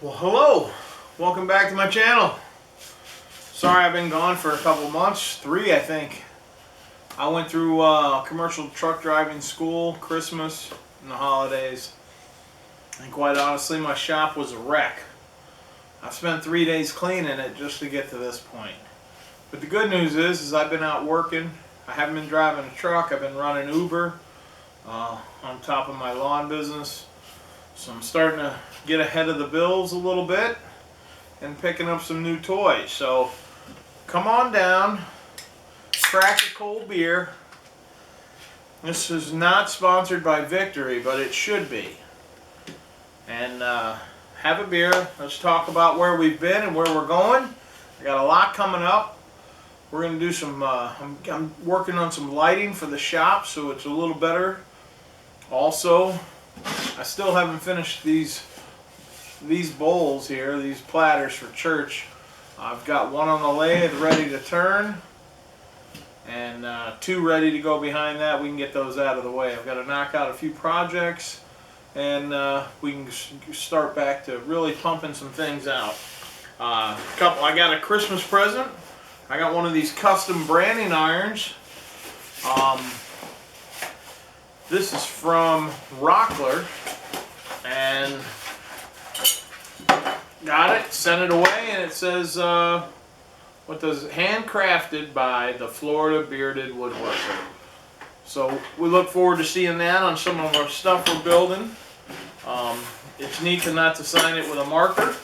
Well, hello. Welcome back to my channel. Sorry I've been gone for a couple months, 3 I think. I went through commercial truck driving school, Christmas, and the holidays. And quite honestly, my shop was a wreck. I've spent 3 days cleaning it just to get to this point. But the good news is I've been out working. I haven't been driving a truck. I've been running Uber on top of my lawn business. So I'm starting to get ahead of the bills a little bit and picking up some new toys. So come on down, crack a cold beer. This is not sponsored by Victory, but it should be. And have a beer. Let's talk about where we've been and where we're going. I got a lot coming up. We're going to do some, I'm working on some lighting for the shop so it's a little better. Also, I still haven't finished these bowls here, these platters for church. I've got one on the lathe ready to turn and 2 ready to go behind that. We can get those out of the way. I've got to knock out a few projects and we can start back to really pumping some things out. I got a Christmas present. I got one of these custom branding irons. This is from Rockler, and got it, sent it away, and it says, handcrafted by the Florida Bearded Woodworker. So we look forward to seeing that on some of our stuff we're building. It's neat not to sign it with a marker.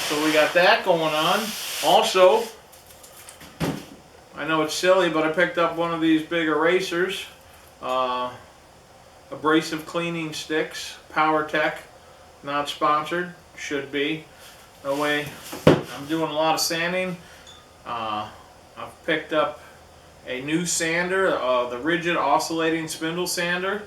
So we got that going on. Also, I know it's silly, but I picked up one of these big erasers. Abrasive cleaning sticks, PowerTech, not sponsored, should be. No way. I'm doing a lot of sanding. I've picked up a new sander, the rigid oscillating spindle sander.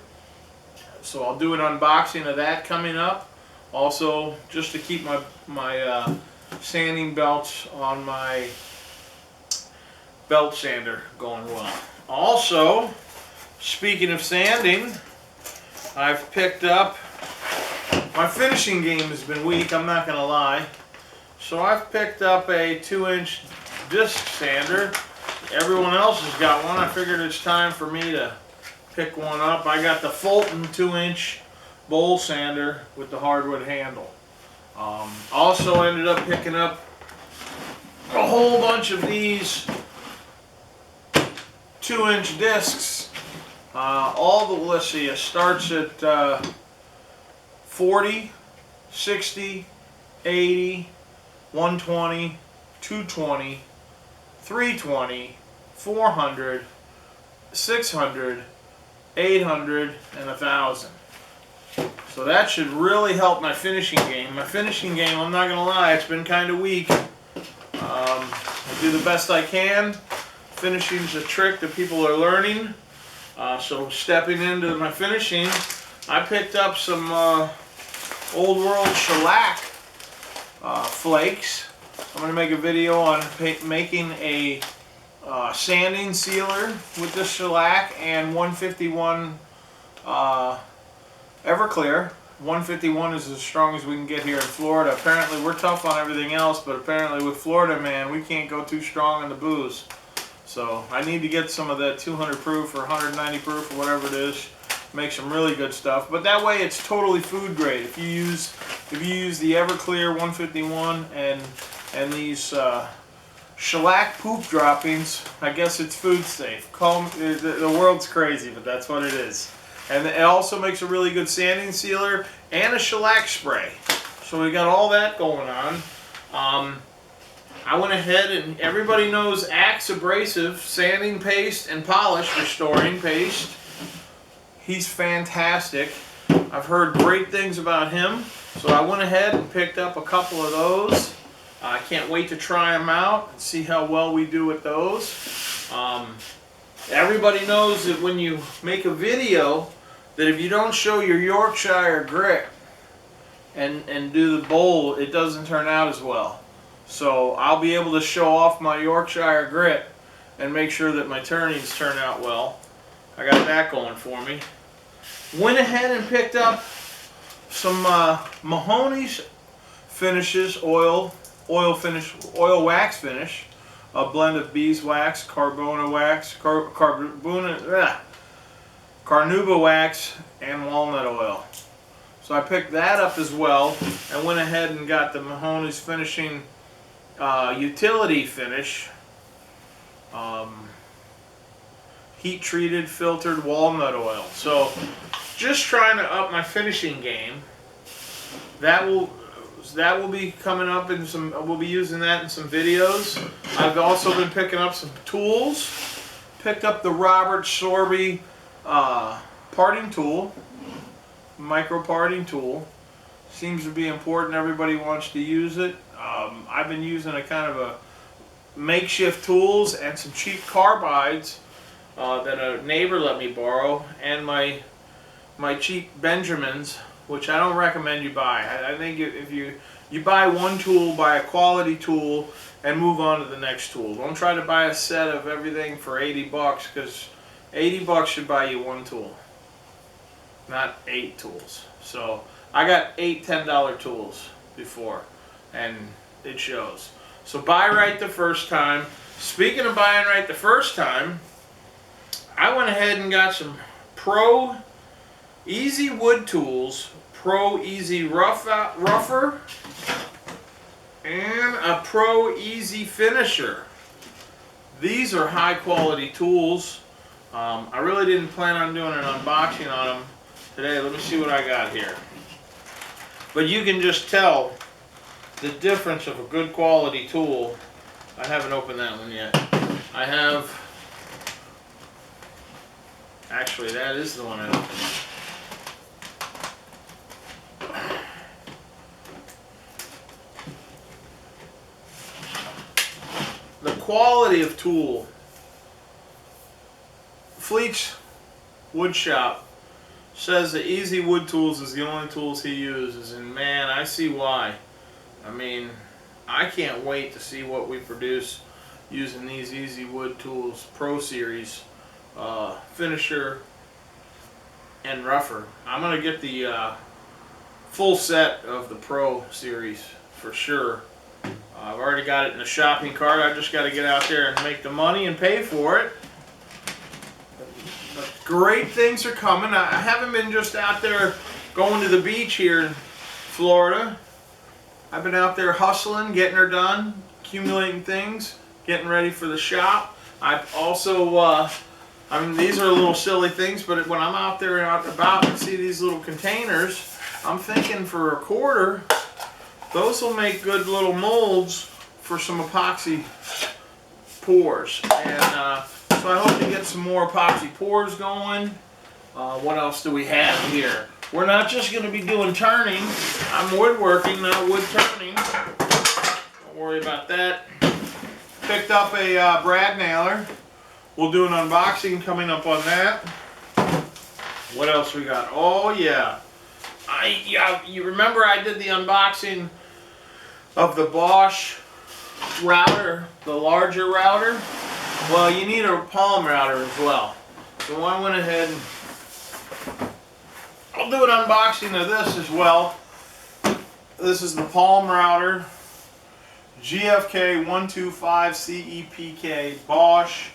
So I'll do an unboxing of that coming up. Also, just to keep my sanding belts on my belt sander going well. Also, speaking of sanding, I've picked up, my finishing game has been weak, I'm not going to lie. So I've picked up a 2-inch disc sander. Everyone else has got one. I figured it's time for me to pick one up. I got the Fulton 2-inch bowl sander with the hardwood handle. Also ended up picking up a whole bunch of these 2-inch discs. Let's see, it starts at 40, 60, 80, 120, 220, 320, 400, 600, 800, and 1,000. So that should really help my finishing game. My finishing game, I'm not going to lie, it's been kind of weak. I do the best I can. Finishing is a trick that people are learning. So stepping into my finishing, I picked up some old world shellac flakes. I'm going to make a video on making a sanding sealer with this shellac and 151 Everclear. 151 is as strong as we can get here in Florida. Apparently we're tough on everything else, but apparently with Florida, man, we can't go too strong on the booze. So I need to get some of that 200 proof or 190 proof or whatever it is. Make some really good stuff. But that way it's totally food grade. If you use the Everclear 151 and these shellac poop droppings, I guess it's food safe. The world's crazy, but that's what it is. And it also makes a really good sanding sealer and a shellac spray. So we got all that going on. I went ahead and everybody knows Axe Abrasive sanding paste and polish restoring paste. He's fantastic. I've heard great things about him. So I went ahead and picked up a couple of those. I can't wait to try them out and see how well we do with those. Everybody knows that when you make a video, that if you don't show your Yorkshire grit and do the bowl, it doesn't turn out as well. So I'll be able to show off my Yorkshire grit and make sure that my turnings turn out well. I got that going for me. Went ahead and picked up some Mahoney's finishes, oil finish, oil wax finish, a blend of beeswax, carbono wax, carnauba wax, and walnut oil. So I picked that up as well and went ahead and got the Mahoney's Finishing utility finish, heat treated filtered walnut oil. So just trying to up my finishing game. That will be coming up in some, we'll be using that in some videos. I've also been picking up some tools. Picked up the Robert Sorby parting tool, micro parting tool. Seems to be important. Everybody wants to use it. I've been using a kind of a makeshift tools and some cheap carbides that a neighbor let me borrow, and my cheap Benjamins, which I don't recommend you buy. I think if you buy one tool, buy a quality tool, and move on to the next tool. Don't try to buy a set of everything for 80 bucks, because 80 bucks should buy you one tool, not 8 tools. So I got 8 $10 tools before, and it shows. So buy right the first time. Speaking of buying right the first time, I went ahead and got some Pro Easy Wood Tools, Pro Easy Rougher, and a Pro Easy Finisher. These are high quality tools. I really didn't plan on doing an unboxing on them today. Let me see what I got here. But you can just tell the difference of a good quality tool. I haven't opened that one yet. I have, actually that is the one I opened. The quality of tool. Fleet's Wood Shop says that Easy Wood Tools is the only tools he uses, and man, I see why. I mean, I can't wait to see what we produce using these Easy Wood Tools Pro Series Finisher and Rougher. I'm going to get the full set of the Pro Series for sure. I've already got it in the shopping cart. I just got to get out there and make the money and pay for it. But great things are coming. I haven't been just out there going to the beach here in Florida. I've been out there hustling, getting her done, accumulating things, getting ready for the shop. I've also, I mean, these are little silly things, but when I'm out there and out about and see these little containers, I'm thinking for a quarter, those will make good little molds for some epoxy pours. And so I hope to get some more epoxy pours going. What else do we have here? We're not just going to be doing turning. I'm woodworking, not wood turning. Don't worry about that. Picked up a brad nailer. We'll do an unboxing coming up on that. What else we got? Oh yeah. You remember I did the unboxing of the Bosch router, the larger router? Well, you need a palm router as well. So I went ahead and I'll do an unboxing of this as well. This is the palm router, GFK 125 CEPK Bosch,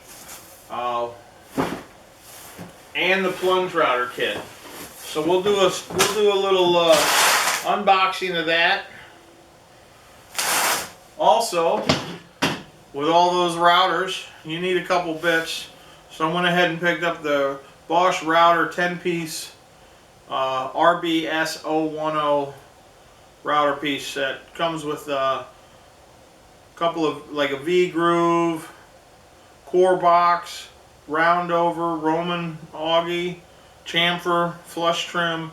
and the plunge router kit. So we'll do a little unboxing of that. Also, with all those routers, you need a couple bits. So I went ahead and picked up the Bosch router 10-piece RBS010 router piece set. Comes with a couple of, like a V-groove, core box, round over, Roman augie, chamfer, flush trim,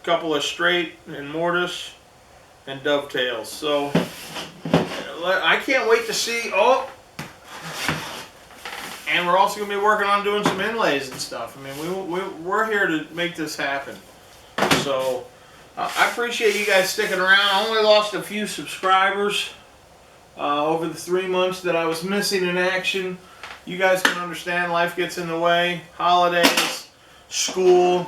couple of straight and mortise, and dovetails. So I can't wait to see. Oh, and we're also going to be working on doing some inlays and stuff. I mean, we're here to make this happen. So I appreciate you guys sticking around. I only lost a few subscribers over the 3 months that I was missing in action. You guys can understand, life gets in the way. Holidays, school,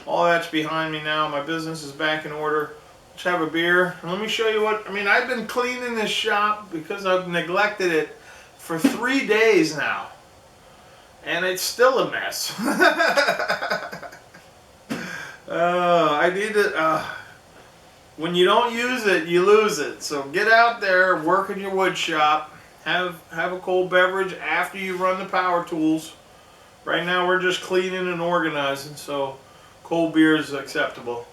all that's behind me now. My business is back in order. Let's have a beer. And let me show you what, I mean, I've been cleaning this shop because I've neglected it for 3 days now. And it's still a mess. I need to, when you don't use it, you lose it. So get out there, work in your wood shop, have a cold beverage after you run the power tools. Right now we're just cleaning and organizing, so cold beer is acceptable.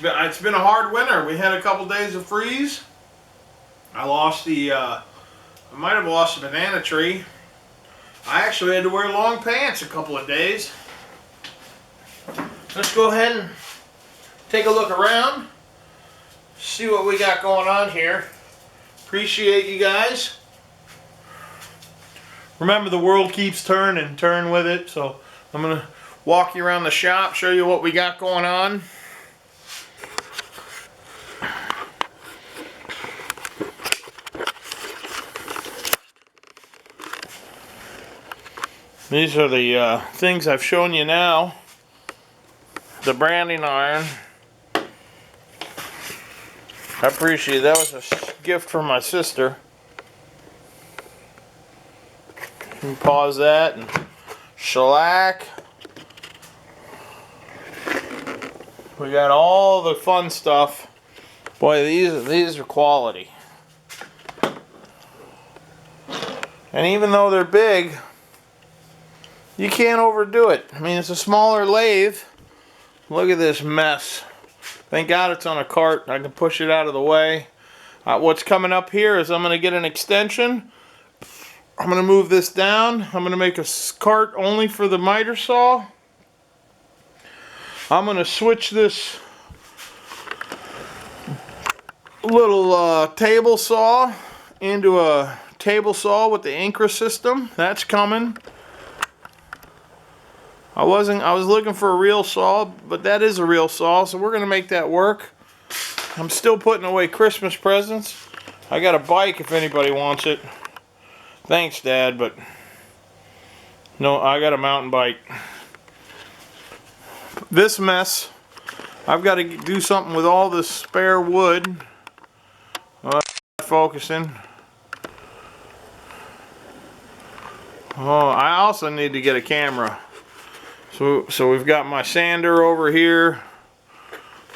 It's been a hard winter. We had a couple days of freeze. I lost I might have lost the banana tree. I actually had to wear long pants a couple of days. Let's go ahead and take a look around, see what we got going on here. Appreciate you guys. Remember, the world keeps turning, turn with it. So I'm gonna walk you around the shop, show you what we got going on. These are the things I've shown you now. The branding iron. I appreciate it. That was a gift from my sister. You can pause that and shellac. We got all the fun stuff. Boy, these are quality. And even though they're big, you can't overdo it. I mean, it's a smaller lathe. Look at this mess. Thank God it's on a cart. I can push it out of the way. What's coming up here is I'm going to get an extension. I'm going to move this down. I'm going to make a cart only for the miter saw. I'm going to switch this little table saw into a table saw with the Incra system. That's coming. I was looking for a real saw, but that is a real saw, so we're going to make that work. I'm still putting away Christmas presents. I got a bike if anybody wants it. Thanks, Dad, but no, I got a mountain bike. This mess, I've got to do something with all this spare wood. Focusing. Oh, I also need to get a camera. So we've got my sander over here,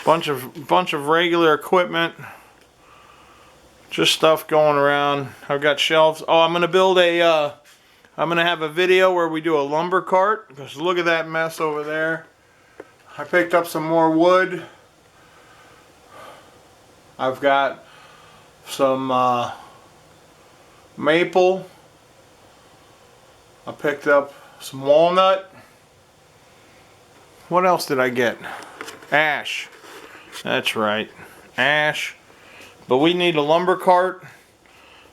bunch of regular equipment, just stuff going around. I've got shelves. Oh, I'm gonna build I'm gonna have a video where we do a lumber cart, because look at that mess over there. I picked up some more wood. I've got some maple. I picked up some walnut. What else did I get? Ash. That's right. Ash. But we need a lumber cart.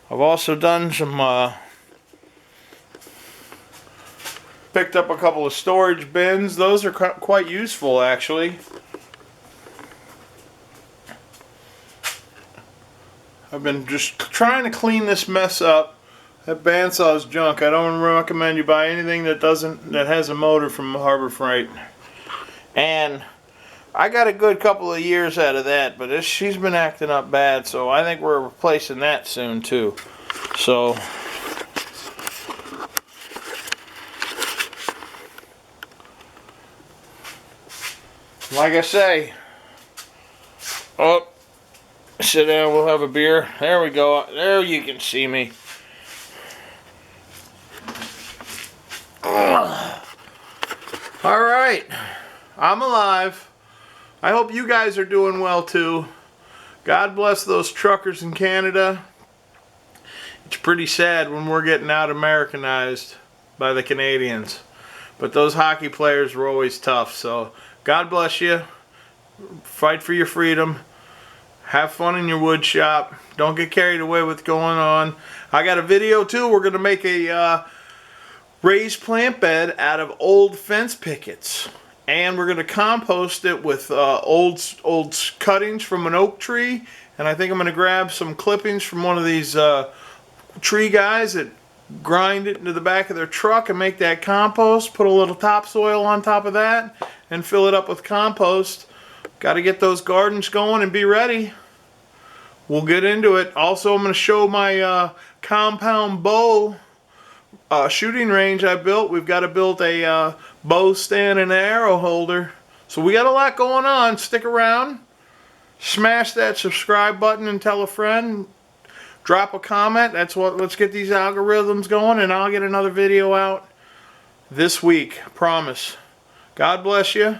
I've also done some picked up a couple of storage bins. Those are quite useful, actually. I've been just trying to clean this mess up. That bandsaw is junk. I don't recommend you buy anything that has a motor from Harbor Freight. And I got a good couple of years out of that, but she's been acting up bad, so I think we're replacing that soon too. So like I say, oh, sit down, we'll have a beer. There we go. There you can see me. All right. I'm alive. I hope you guys are doing well too. God bless those truckers in Canada. It's pretty sad when we're getting out Americanized by the Canadians. But those hockey players were always tough. So God bless you. Fight for your freedom. Have fun in your wood shop. Don't get carried away with what's going on. I got a video too. We're going to make a raised plant bed out of old fence pickets. And we're going to compost it with old cuttings from an oak tree. And I think I'm going to grab some clippings from one of these tree guys that grind it into the back of their truck and make that compost. Put a little topsoil on top of that and fill it up with compost. Got to get those gardens going and be ready. We'll get into it. Also, I'm going to show my compound bow shooting range I built. We've got to build a bow stand and an arrow holder. So we got a lot going on. Stick around. Smash that subscribe button and tell a friend. Drop a comment. Let's get these algorithms going, and I'll get another video out this week. Promise. God bless you.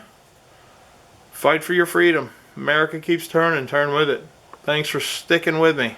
Fight for your freedom. America keeps turning. Turn with it. Thanks for sticking with me.